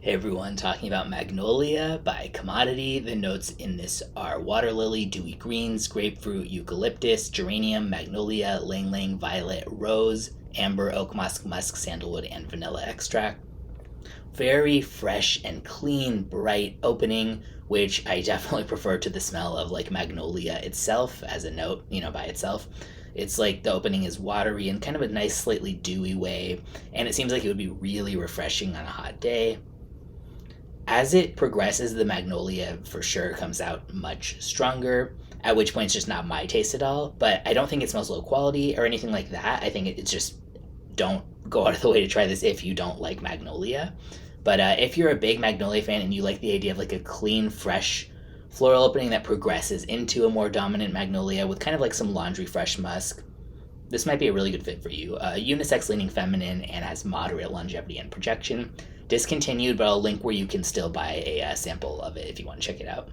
Hey everyone, talking about Magnolia by commodity. The notes in this are Waterlily, Dewy Greens, Grapefruit, Eucalyptus, Geranium, Magnolia, Ylang-ylang, Violet, Rose, Amber, Oakmoss, Musk, Sandalwood, and Vanilla extract. Very fresh and clean, bright opening, which I definitely prefer to the smell of like Magnolia itself as a note, by itself. It's like the opening is watery in kind of a nice, slightly dewy way, and it seems like it would be really refreshing on a hot day. As it progresses, the Magnolia for sure comes out much stronger, at which point it's just not my taste at all. But I don't think it smells low quality or anything like that. I think it's just don't go out of the way to try this if you don't like Magnolia. But if you're a big Magnolia fan and you like the idea of like a clean, fresh floral opening that progresses into a more dominant Magnolia with kind of like some laundry fresh musk, this might be a really good fit for you. Unisex leaning feminine and has moderate longevity and projection. Discontinued, but I'll link where you can still buy a sample of it if you want to check it out.